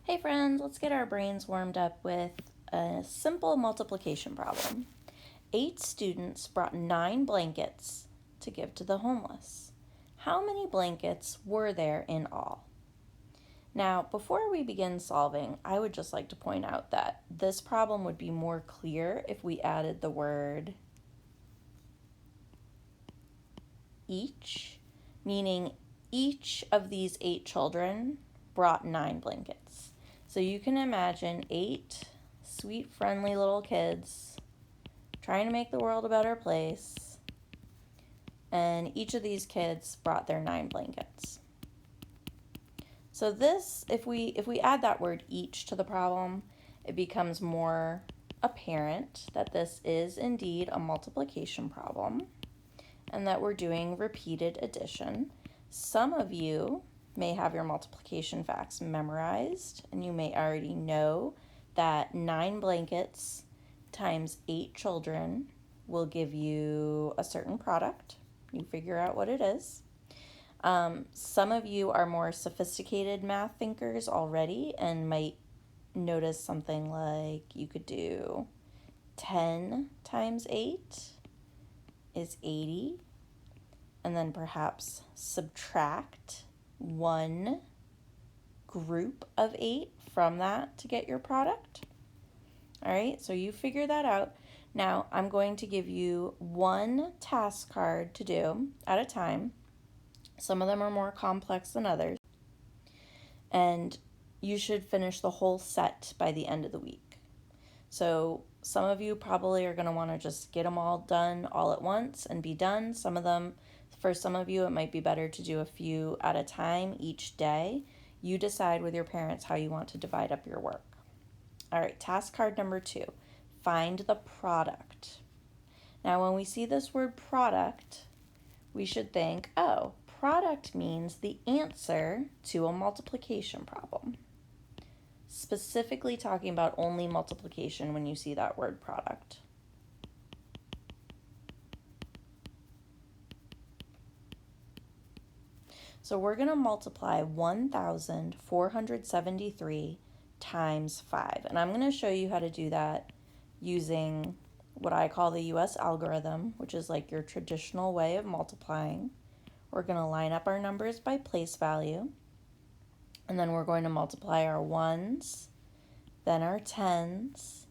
Hey friends, let's get our brains warmed up with a simple multiplication problem. 8 students brought 9 blankets to give to the homeless. How many blankets were there in all? Now, before we begin solving, I would just like to point out that this problem would be more clear if we added the word each, meaning each of these 8 children brought 9 blankets. So you can imagine 8 sweet, friendly little kids trying to make the world a better place, and each of these kids brought their 9 blankets. So this, if we add that word each to the problem, it becomes more apparent that this is indeed a multiplication problem and that we're doing repeated addition. Some of you may have your multiplication facts memorized, and you may already know that 9 blankets times 8 children will give you a certain product. You figure out what it is. Some of you are more sophisticated math thinkers already and might notice something like you could do 10 times 8 is 80, and then perhaps subtract one group of 8 from that to get your product. All right, so you figure that out. Now I'm going to give you one task card to do at a time. Some of them are more complex than others, and you should finish the whole set by the end of the week. So some of you probably are going to want to just get them all done all at once and be done. For some of you, it might be better to do a few at a time each day. You decide with your parents how you want to divide up your work. All right, task card number 2, find the product. Now, when we see this word product, we should think, oh, product means the answer to a multiplication problem. Specifically talking about only multiplication when you see that word product. So we're going to multiply 1,473 times 5. And I'm going to show you how to do that using what I call the US algorithm, which is like your traditional way of multiplying. We're going to line up our numbers by place value. And then we're going to multiply our ones, then our tens,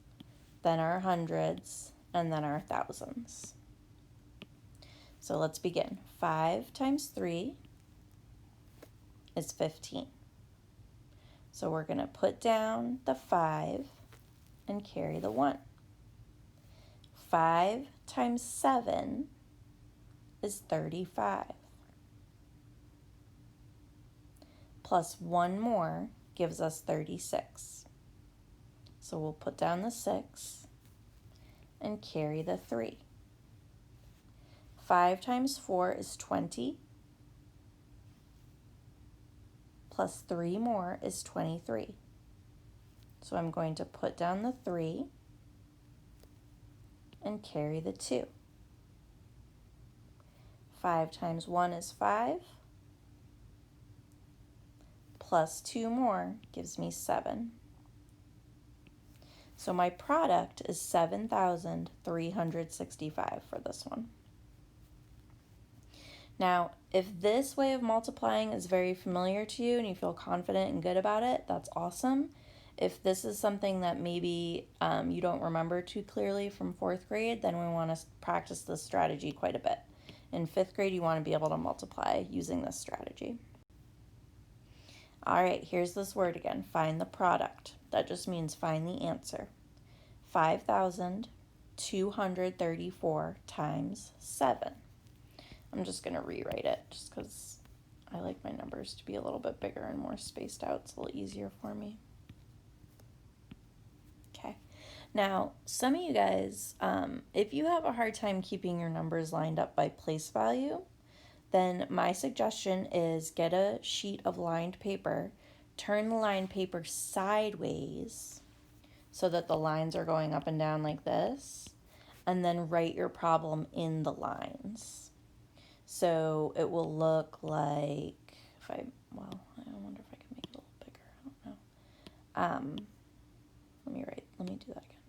then our hundreds, and then our thousands. So let's begin. 5 times 3 is 15. So we're going to put down the 5 and carry the 1. 5 times 7 is 35. Plus 1 more gives us 36. So we'll put down the 6 and carry the 3. 5 times 4 is 20. Plus 3 more is 23. So I'm going to put down the 3 and carry the 2. 5 times 1 is 5. Plus 2 more gives me 7. So my product is 7,365 for this one. Now, if this way of multiplying is very familiar to you and you feel confident and good about it, that's awesome. If this is something that maybe you don't remember too clearly from 4th grade, then we want to practice this strategy quite a bit. In 5th grade, you want to be able to multiply using this strategy. All right, here's this word again, find the product. That just means find the answer. 5,234 times 7. I'm just going to rewrite it just because I like my numbers to be a little bit bigger and more spaced out. It's a little easier for me. Okay. Now, some of you guys, if you have a hard time keeping your numbers lined up by place value, then my suggestion is get a sheet of lined paper, turn the lined paper sideways so that the lines are going up and down like this, and then write your problem in the lines. So it will look like, I wonder if I can make it a little bigger, I don't know. Let me do that again.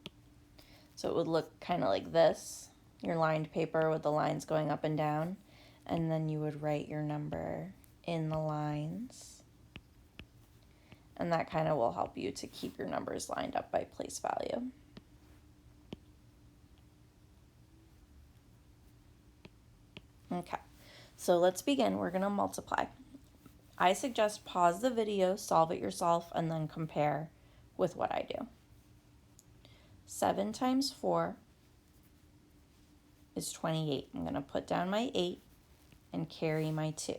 So it would look kind of like this, your lined paper with the lines going up and down, and then you would write your number in the lines. And that kind of will help you to keep your numbers lined up by place value. Okay, so let's begin. We're going to multiply. I suggest pause the video, solve it yourself, and then compare with what I do. 7 times 4 is 28. I'm going to put down my 8 and carry my 2.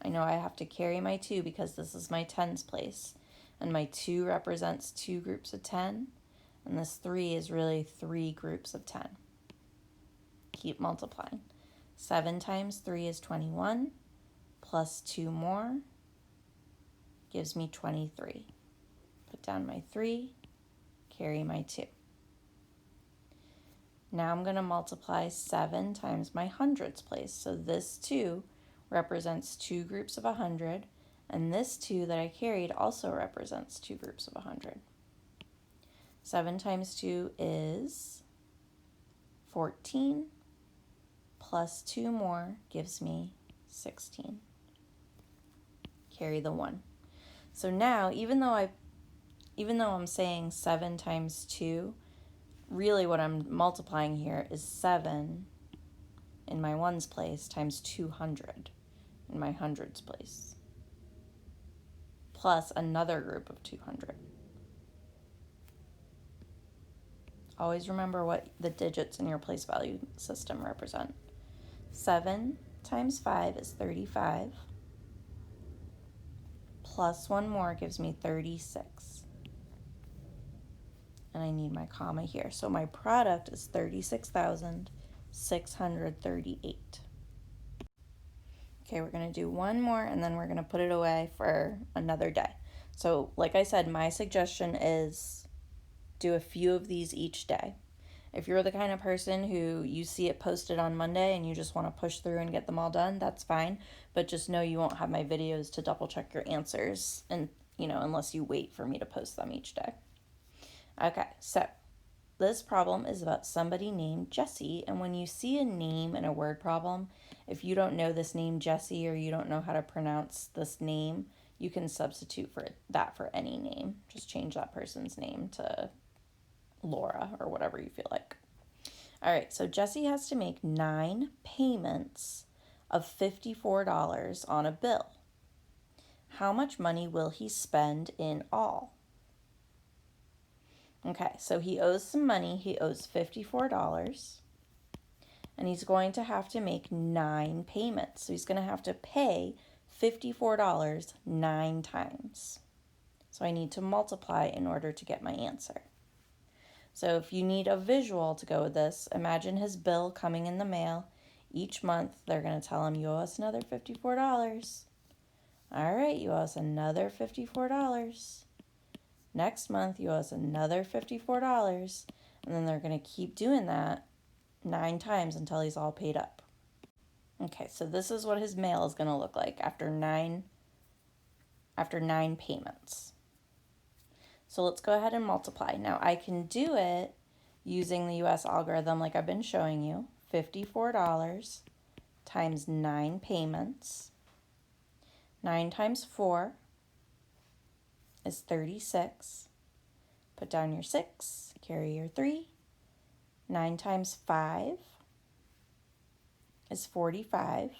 I know I have to carry my 2 because this is my tens place, and my 2 represents 2 groups of 10, and this 3 is really 3 groups of 10. Keep multiplying. 7 times 3 is 21, plus 2 more gives me 23. Put down my 3, carry my 2. Now I'm going to multiply 7 times my hundreds place. So this 2 represents 2 groups of 100, and this 2 that I carried also represents 2 groups of 100. 7 times 2 is 14, plus 2 more gives me 16. Carry the 1. So now, even though I'm saying 7 times 2, really what I'm multiplying here is 7 in my ones place times 200 in my hundreds place, plus another group of 200. Always remember what the digits in your place value system represent. 7 times 5 is 35, plus 1 more gives me 36. And I need my comma here. So my product is 36,638. Okay, we're going to do one more, and then we're going to put it away for another day. So like I said, my suggestion is do a few of these each day. If you're the kind of person who you see it posted on Monday and you just want to push through and get them all done, that's fine. But just know you won't have my videos to double check your answers, and unless you wait for me to post them each day. Okay, so this problem is about somebody named Jesse, and when you see a name in a word problem, if you don't know this name Jesse or you don't know how to pronounce this name, you can substitute for that for any name. Just change that person's name to Laura or whatever you feel like. All right, so Jesse has to make 9 payments of $54 on a bill. How much money will he spend in all? Okay, so he owes some money. He owes $54, and he's going to have to make 9 payments. So he's going to have to pay $54 9 times. So I need to multiply in order to get my answer. So if you need a visual to go with this, imagine his bill coming in the mail. Each month, they're going to tell him, you owe us another $54. All right, you owe us another $54. Next month, you owe us another $54. And then they're going to keep doing that 9 times until he's all paid up. Okay, so this is what his mail is going to look like after 9 payments. So let's go ahead and multiply. Now I can do it using the US algorithm like I've been showing you. $54 times 9 payments. 9 times 4 is 36. Put down your 6, carry your 3. 9 times 5 is 45.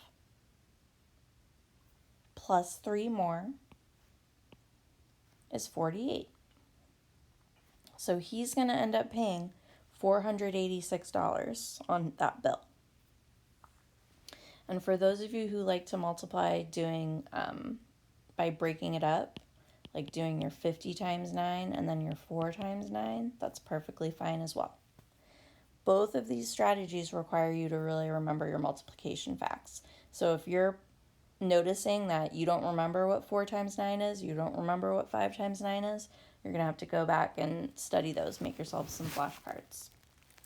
Plus 3 more is 48. So he's going to end up paying $486 on that bill. And for those of you who like to multiply doing by breaking it up, like doing your 50 times 9 and then your 4 times 9, that's perfectly fine as well. Both of these strategies require you to really remember your multiplication facts. So if you're noticing that you don't remember what 4 times 9 is, you don't remember what 5 times 9 is, you're going to have to go back and study those, make yourself some flashcards.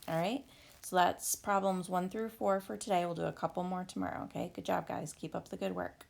All right, so that's problems 1 through 4 for today. We'll do a couple more tomorrow, okay? Good job, guys. Keep up the good work.